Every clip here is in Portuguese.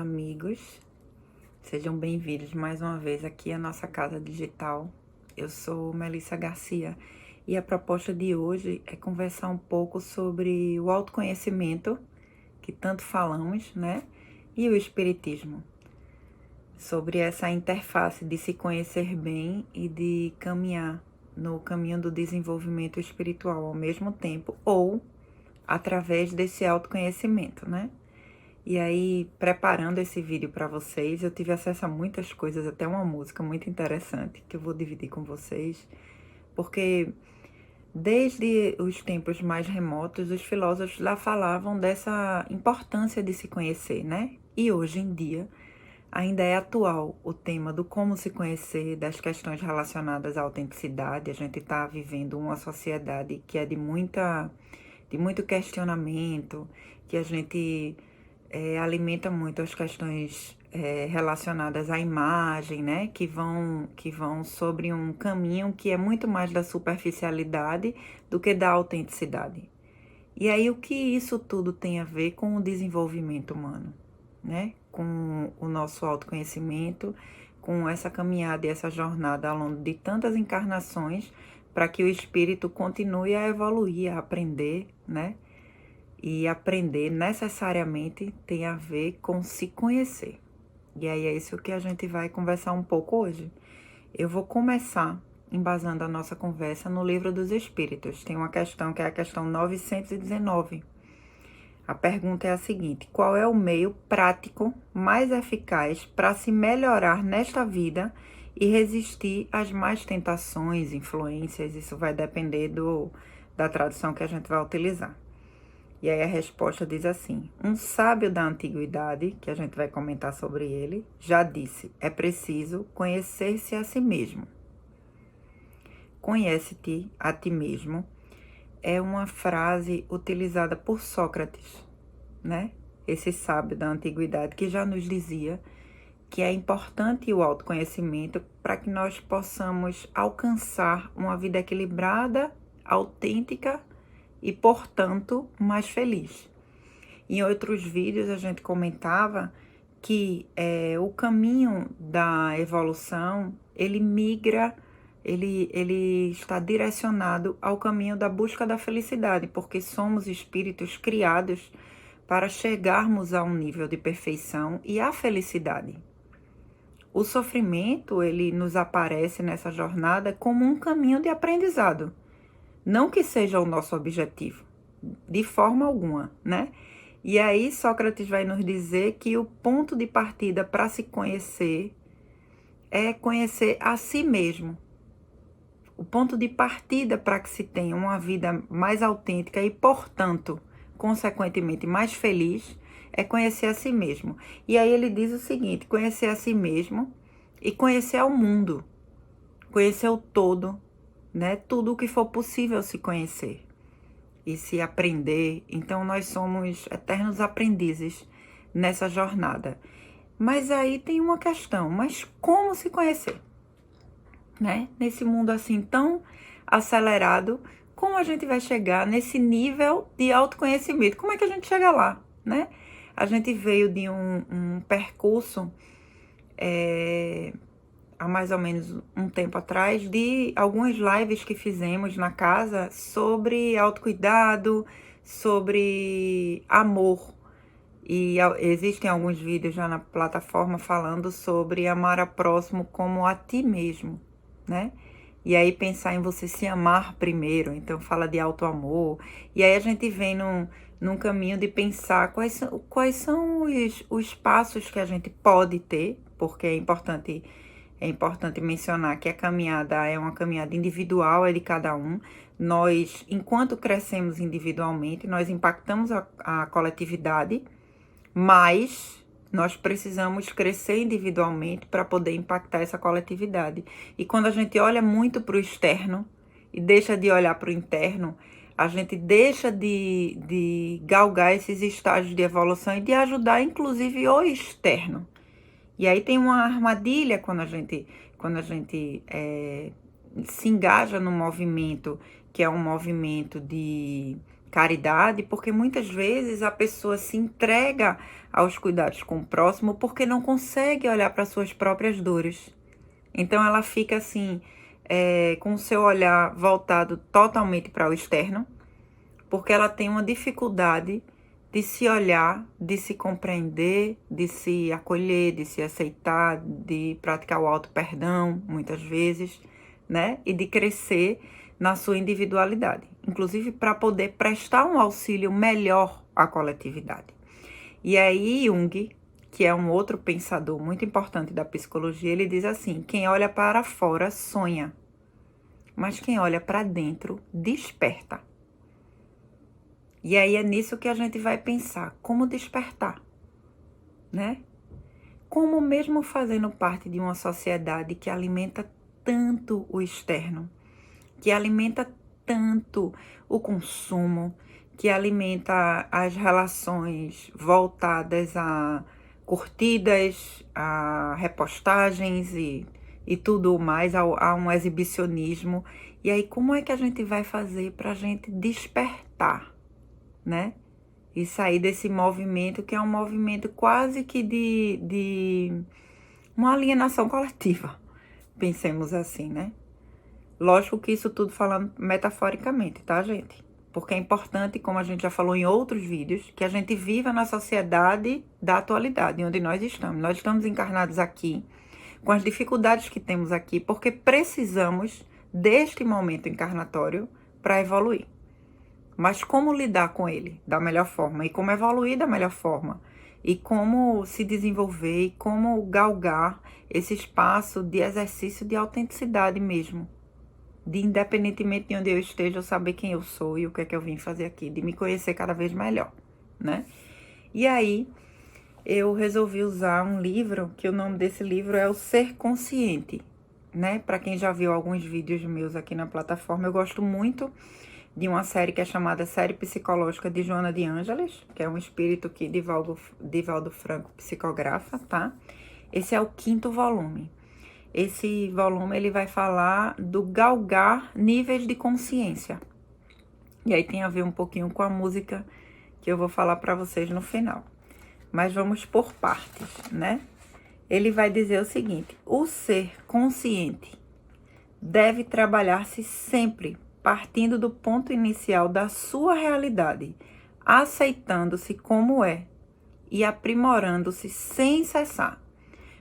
amigos. Sejam bem-vindos mais uma vez aqui à nossa casa digital. Eu sou Melissa Garcia e a proposta de hoje é conversar um pouco sobre o autoconhecimento, que tanto falamos, né? E o espiritismo. Sobre essa interface de se conhecer bem e de caminhar no caminho do desenvolvimento espiritual ao mesmo tempo, ou através desse autoconhecimento, né? E aí, preparando esse vídeo para vocês, eu tive acesso a muitas coisas, até uma música muito interessante que eu vou dividir com vocês, porque desde os tempos mais remotos, os filósofos já falavam dessa importância de se conhecer, né? E hoje em dia, ainda é atual o tema do como se conhecer, das questões relacionadas à autenticidade. A gente está vivendo uma sociedade que é de muito questionamento, que a gente alimenta muito as questões relacionadas à imagem, né? Que vão sobre um caminho que é muito mais da superficialidade do que da autenticidade. E aí, o que isso tudo tem a ver com o desenvolvimento humano, né? Com o nosso autoconhecimento, com essa caminhada e essa jornada ao longo de tantas encarnações, para que o espírito continue a evoluir, a aprender, né? E aprender necessariamente tem a ver com se conhecer. E aí é isso que a gente vai conversar um pouco hoje. Eu vou começar embasando a nossa conversa no Livro dos Espíritos. Tem uma questão que é a questão 919. A pergunta é a seguinte: qual é o meio prático mais eficaz para se melhorar nesta vida e resistir às más tentações, influências? Isso vai depender da tradução que a gente vai utilizar. E aí a resposta diz assim: um sábio da antiguidade, que a gente vai comentar sobre ele, já disse: é preciso conhecer-se a si mesmo. Conhece-te a ti mesmo é uma frase utilizada por Sócrates, né? Esse sábio da antiguidade que já nos dizia que é importante o autoconhecimento para que nós possamos alcançar uma vida equilibrada, autêntica e, portanto, mais feliz. Em outros vídeos a gente comentava que o caminho da evolução, ele migra, ele está direcionado ao caminho da busca da felicidade, porque somos espíritos criados para chegarmos a um nível de perfeição e à felicidade. O sofrimento, ele nos aparece nessa jornada como um caminho de aprendizado. Não que seja o nosso objetivo, de forma alguma, né? E aí Sócrates vai nos dizer que o ponto de partida para se conhecer é conhecer a si mesmo. O ponto de partida para que se tenha uma vida mais autêntica e, portanto, consequentemente, mais feliz, é conhecer a si mesmo. E aí ele diz o seguinte: conhecer a si mesmo e conhecer ao mundo, conhecer o todo, né? Tudo o que for possível se conhecer e se aprender. Então nós somos eternos aprendizes nessa jornada. Mas aí tem uma questão: mas como se conhecer, né? Nesse mundo assim tão acelerado, como a gente vai chegar nesse nível de autoconhecimento? Como é que a gente chega lá, né? A gente veio de um percurso há mais ou menos um tempo atrás, de algumas lives que fizemos na casa sobre autocuidado, sobre amor. E existem alguns vídeos já na plataforma falando sobre amar ao próximo como a ti mesmo, né? E aí pensar em você se amar primeiro, então fala de autoamor. E aí a gente vem num caminho de pensar quais são os passos que a gente pode ter, porque é importante mencionar que a caminhada é uma caminhada individual, é de cada um. Nós, enquanto crescemos individualmente, nós impactamos a coletividade, mas nós precisamos crescer individualmente para poder impactar essa coletividade. E quando a gente olha muito para o externo e deixa de olhar para o interno, a gente deixa de galgar esses estágios de evolução e de ajudar, inclusive, o externo. E aí tem uma armadilha quando a gente se engaja no movimento, que é um movimento de caridade, porque muitas vezes a pessoa se entrega aos cuidados com o próximo porque não consegue olhar para suas próprias dores. Então ela fica assim, com o seu olhar voltado totalmente para o externo, porque ela tem uma dificuldade de se olhar, de se compreender, de se acolher, de se aceitar, de praticar o auto-perdão, muitas vezes, né? E de crescer na sua individualidade, inclusive para poder prestar um auxílio melhor à coletividade. E aí Jung, que é um outro pensador muito importante da psicologia, ele diz assim: quem olha para fora sonha, mas quem olha para dentro desperta. E aí é nisso que a gente vai pensar, como despertar, né? Como mesmo fazendo parte de uma sociedade que alimenta tanto o externo, que alimenta tanto o consumo, que alimenta as relações voltadas a curtidas, a repostagens e tudo mais, a um exibicionismo. E aí como é que a gente vai fazer para a gente despertar, né? E sair desse movimento que é um movimento quase que de uma alienação coletiva, pensemos assim, né? Lógico que isso tudo falando metaforicamente, tá, gente? Porque é importante, como a gente já falou em outros vídeos, que a gente viva na sociedade da atualidade, onde nós estamos. Nós estamos encarnados aqui, com as dificuldades que temos aqui, porque precisamos deste momento encarnatório para evoluir. Mas como lidar com ele da melhor forma? E como evoluir da melhor forma? E como se desenvolver? E como galgar esse espaço de exercício de autenticidade mesmo? De independentemente de onde eu esteja, eu saber quem eu sou e o que é que eu vim fazer aqui. De me conhecer cada vez melhor, né? E aí, eu resolvi usar um livro, que o nome desse livro é O Ser Consciente, né? Para quem já viu alguns vídeos meus aqui na plataforma, eu gosto muito de uma série que é chamada Série Psicológica de Joana de Ângeles, que é um espírito que Divaldo Franco psicografa, tá? Esse é o 5º volume. Esse volume, ele vai falar do galgar níveis de consciência. E aí tem a ver um pouquinho com a música que eu vou falar para vocês no final. Mas vamos por partes, né? Ele vai dizer o seguinte: o ser consciente deve trabalhar-se sempre partindo do ponto inicial da sua realidade, aceitando-se como é e aprimorando-se sem cessar.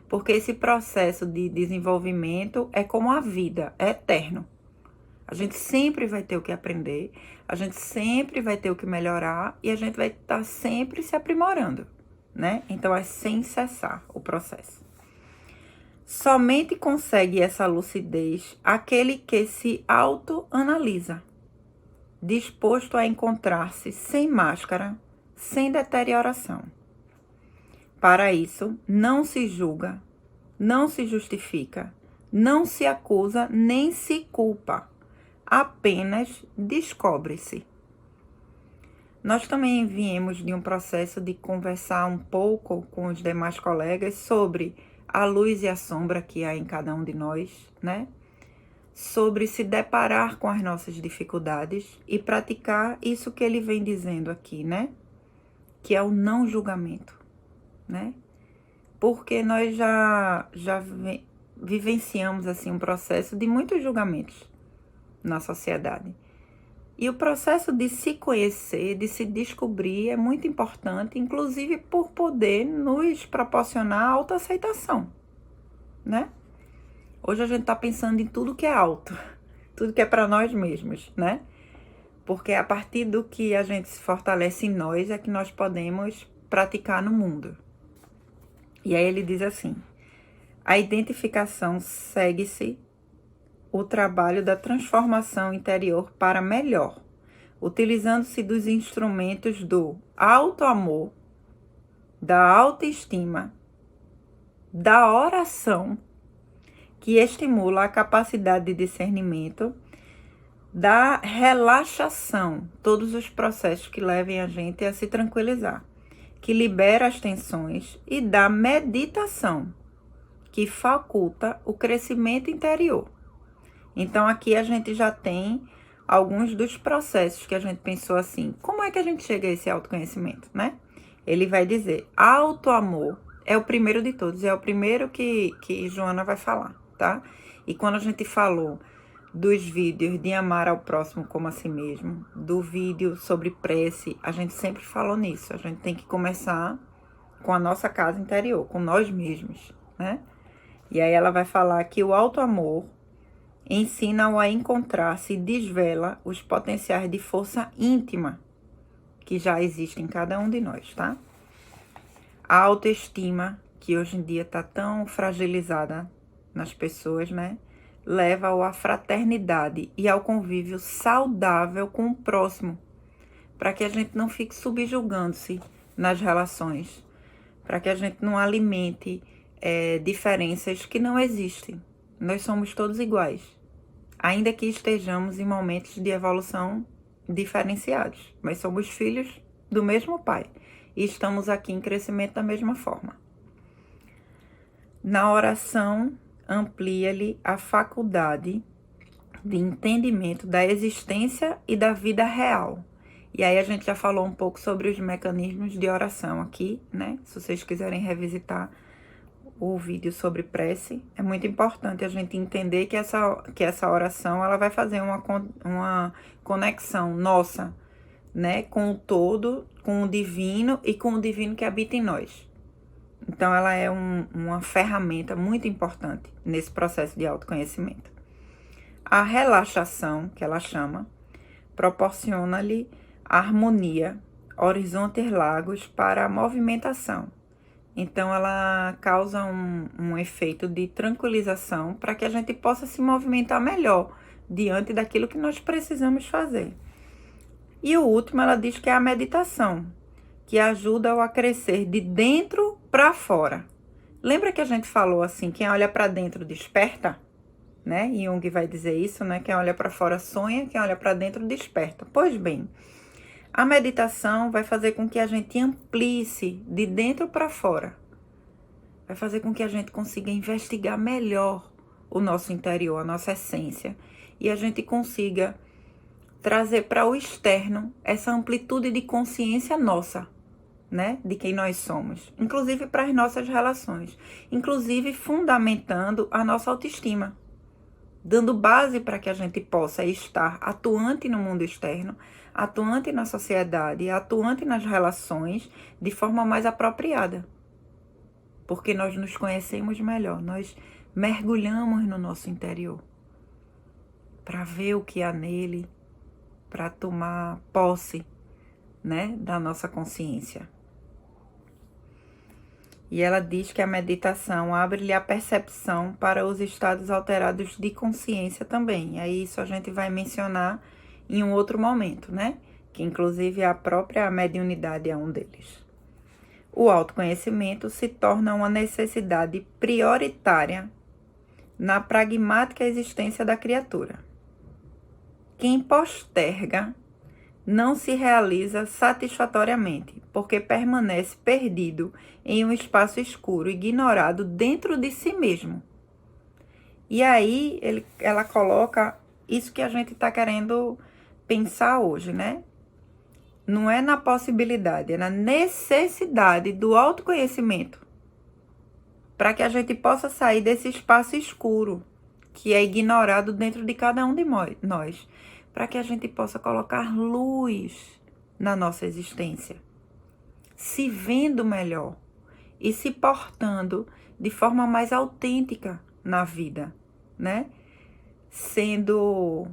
Porque esse processo de desenvolvimento é como a vida, é eterno. A gente sempre vai ter o que aprender, a gente sempre vai ter o que melhorar e a gente vai estar sempre se aprimorando, né? Então é sem cessar o processo. Somente consegue essa lucidez aquele que se autoanalisa, disposto a encontrar-se sem máscara, sem deterioração. Para isso, não se julga, não se justifica, não se acusa, nem se culpa, apenas descobre-se. Nós também viemos de um processo de conversar um pouco com os demais colegas sobre a luz e a sombra que há em cada um de nós, né? Sobre se deparar com as nossas dificuldades e praticar isso que ele vem dizendo aqui, né? Que é o não julgamento, né? Porque nós já vivenciamos assim um processo de muitos julgamentos na sociedade. E o processo de se conhecer, de se descobrir é muito importante, inclusive por poder nos proporcionar autoaceitação, né? Hoje a gente tá pensando em tudo que é auto, tudo que é para nós mesmos, né? Porque a partir do que a gente se fortalece em nós é que nós podemos praticar no mundo. E aí ele diz assim: a identificação segue-se o trabalho da transformação interior para melhor, utilizando-se dos instrumentos do autoamor, da autoestima, da oração, que estimula a capacidade de discernimento, da relaxação, todos os processos que levem a gente a se tranquilizar, que libera as tensões, e da meditação, que faculta o crescimento interior. Então, aqui a gente já tem alguns dos processos que a gente pensou assim, como é que a gente chega a esse autoconhecimento, né? Ele vai dizer, autoamor é o primeiro de todos, é o primeiro que Joana vai falar, tá? E quando a gente falou dos vídeos de amar ao próximo como a si mesmo, do vídeo sobre prece, a gente sempre falou nisso. A gente tem que começar com a nossa casa interior, com nós mesmos, né? E aí ela vai falar que o autoamor ensina-o a encontrar-se e desvela os potenciais de força íntima que já existem em cada um de nós, tá? A autoestima, que hoje em dia está tão fragilizada nas pessoas, né? Leva-o à fraternidade e ao convívio saudável com o próximo, para que a gente não fique subjugando-se nas relações, para que a gente não alimente diferenças que não existem. Nós somos todos iguais, ainda que estejamos em momentos de evolução diferenciados, mas somos filhos do mesmo pai e estamos aqui em crescimento da mesma forma. Na oração, amplia-lhe a faculdade de entendimento da existência e da vida real. E aí a gente já falou um pouco sobre os mecanismos de oração aqui, né? Se vocês quiserem revisitar o vídeo sobre prece, é muito importante a gente entender que essa oração ela vai fazer uma conexão nossa, né? Com o todo, com o divino e com o divino que habita em nós. Então, ela é uma ferramenta muito importante nesse processo de autoconhecimento. A relaxação, que ela chama, proporciona-lhe harmonia, horizontes largos para a movimentação. Então, ela causa um efeito de tranquilização para que a gente possa se movimentar melhor diante daquilo que nós precisamos fazer. E o último, ela diz que é a meditação, que ajuda-o a crescer de dentro para fora. Lembra que a gente falou assim, quem olha para dentro desperta? Né? Jung vai dizer isso, né? Quem olha para fora sonha, quem olha para dentro desperta. Pois bem, a meditação vai fazer com que a gente amplie-se de dentro para fora. Vai fazer com que a gente consiga investigar melhor o nosso interior, a nossa essência. E a gente consiga trazer para o externo essa amplitude de consciência nossa, né? De quem nós somos. Inclusive para as nossas relações. Inclusive fundamentando a nossa autoestima. Dando base para que a gente possa estar atuante no mundo externo, atuante na sociedade, atuante nas relações de forma mais apropriada. Porque nós nos conhecemos melhor, nós mergulhamos no nosso interior para ver o que há nele, para tomar posse, né, da nossa consciência. E ela diz que a meditação abre-lhe a percepção para os estados alterados de consciência também. E aí isso a gente vai mencionar em um outro momento, né? Que inclusive a própria mediunidade é um deles. O autoconhecimento se torna uma necessidade prioritária na pragmática existência da criatura. Quem posterga não se realiza satisfatoriamente, porque permanece perdido em um espaço escuro, ignorado dentro de si mesmo. E aí ela coloca isso que a gente está querendo pensar hoje, né? Não é na possibilidade, é na necessidade do autoconhecimento, para que a gente possa sair desse espaço escuro, que é ignorado dentro de cada um de nós, para que a gente possa colocar luz na nossa existência, se vendo melhor e se portando de forma mais autêntica na vida, né? Sendo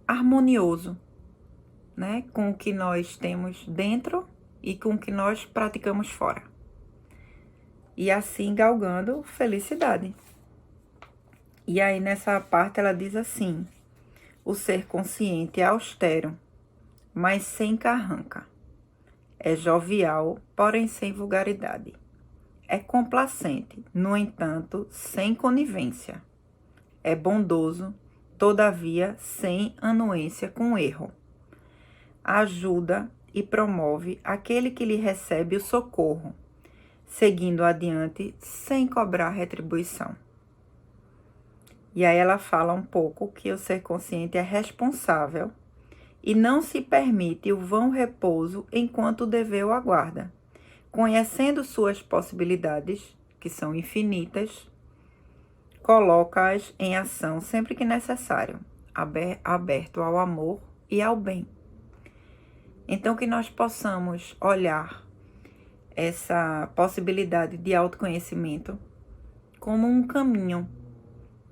harmonioso, né? Com o que nós temos dentro e com o que nós praticamos fora. E assim galgando felicidade. E aí nessa parte ela diz assim: o ser consciente é austero, mas sem carranca. É jovial, porém sem vulgaridade. É complacente, no entanto, sem conivência. É bondoso, todavia sem anuência com o erro. Ajuda e promove aquele que lhe recebe o socorro, seguindo adiante sem cobrar retribuição. E aí ela fala um pouco que o ser consciente é responsável e não se permite o vão repouso enquanto o dever o aguarda. Conhecendo suas possibilidades, que são infinitas, coloca-as em ação sempre que necessário, aberto ao amor e ao bem. Então, que nós possamos olhar essa possibilidade de autoconhecimento como um caminho,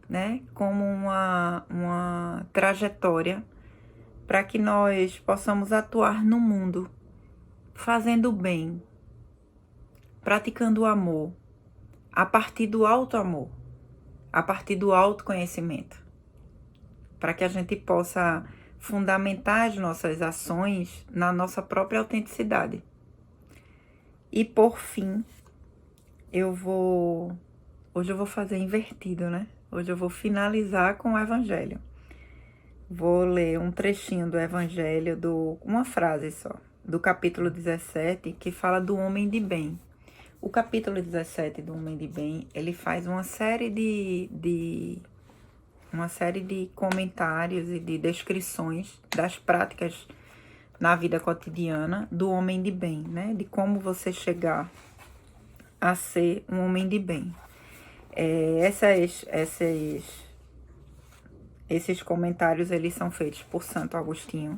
né? Como uma trajetória para que nós possamos atuar no mundo, fazendo o bem, praticando o amor, a partir do auto-amor, a partir do autoconhecimento, para que a gente possa fundamentar as nossas ações na nossa própria autenticidade. E por fim, hoje eu vou fazer invertido, né? Hoje eu vou finalizar com o Evangelho. Vou ler um trechinho do Evangelho, uma frase só, do capítulo 17, que fala do homem de bem. O capítulo 17 do Homem de Bem, ele faz uma série de comentários e de descrições das práticas na vida cotidiana do homem de bem, né? De como você chegar a ser um homem de bem. Esses comentários, eles são feitos por Santo Agostinho.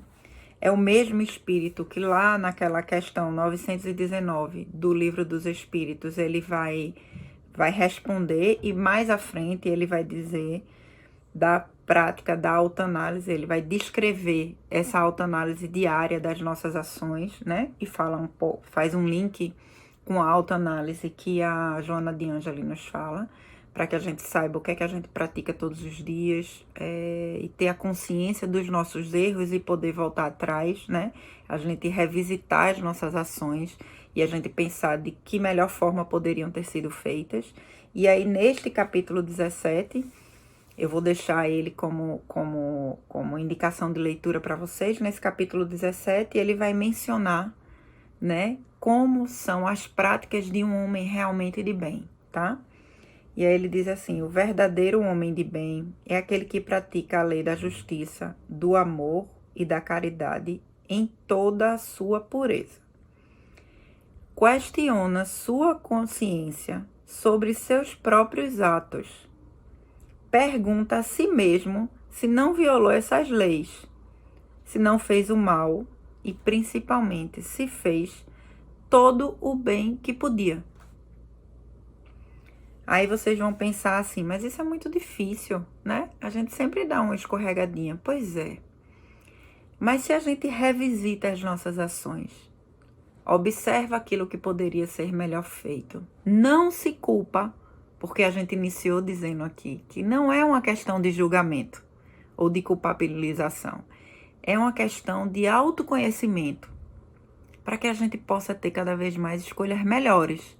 É o mesmo espírito que lá naquela questão 919 do Livro dos Espíritos, ele vai responder, e mais à frente ele vai dizer da prática da autoanálise, ele vai descrever essa autoanálise diária das nossas ações, né? E fala um pouco, faz um link com a autoanálise que a Joana de Ângeli nos fala, para que a gente saiba o que é que a gente pratica todos os dias, e ter a consciência dos nossos erros e poder voltar atrás, né? A gente revisitar as nossas ações e a gente pensar de que melhor forma poderiam ter sido feitas. E aí, neste capítulo 17, eu vou deixar ele como indicação de leitura para vocês. Nesse capítulo 17, ele vai mencionar, né, como são as práticas de um homem realmente de bem, tá? E aí ele diz assim: o verdadeiro homem de bem é aquele que pratica a lei da justiça, do amor e da caridade em toda a sua pureza. Questiona sua consciência sobre seus próprios atos. Pergunta a si mesmo se não violou essas leis, se não fez o mal e, principalmente, se fez todo o bem que podia. Aí vocês vão pensar assim, mas isso é muito difícil, né? A gente sempre dá uma escorregadinha. Pois é. Mas se a gente revisita as nossas ações, observa aquilo que poderia ser melhor feito, não se culpa, porque a gente iniciou dizendo aqui que não é uma questão de julgamento ou de culpabilização. É uma questão de autoconhecimento, para que a gente possa ter cada vez mais escolhas melhores.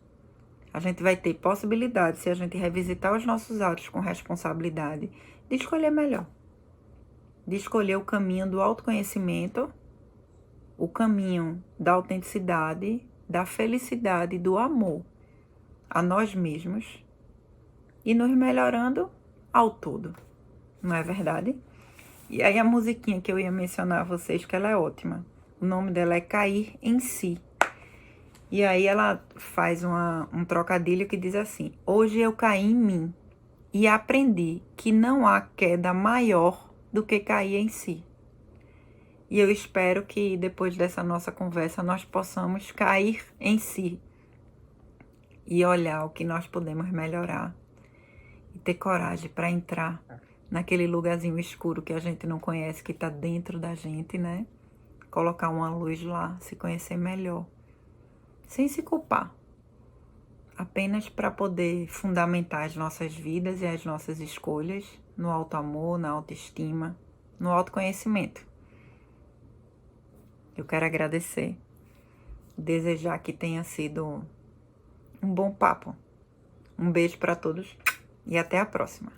A gente vai ter possibilidade, se a gente revisitar os nossos atos com responsabilidade, de escolher melhor. De escolher o caminho do autoconhecimento, o caminho da autenticidade, da felicidade, do amor a nós mesmos e nos melhorando ao todo. Não é verdade? E aí a musiquinha que eu ia mencionar a vocês, que ela é ótima. O nome dela é Cair em Si. E aí ela faz um trocadilho que diz assim: hoje eu caí em mim e aprendi que não há queda maior do que cair em si. E eu espero que depois dessa nossa conversa nós possamos cair em si e olhar o que nós podemos melhorar e ter coragem para entrar naquele lugarzinho escuro que a gente não conhece, que está dentro da gente, né? Colocar uma luz lá, se conhecer melhor. Sem se culpar, apenas para poder fundamentar as nossas vidas e as nossas escolhas no auto-amor, na autoestima, no autoconhecimento. Eu quero agradecer, desejar que tenha sido um bom papo. Um beijo para todos e até a próxima.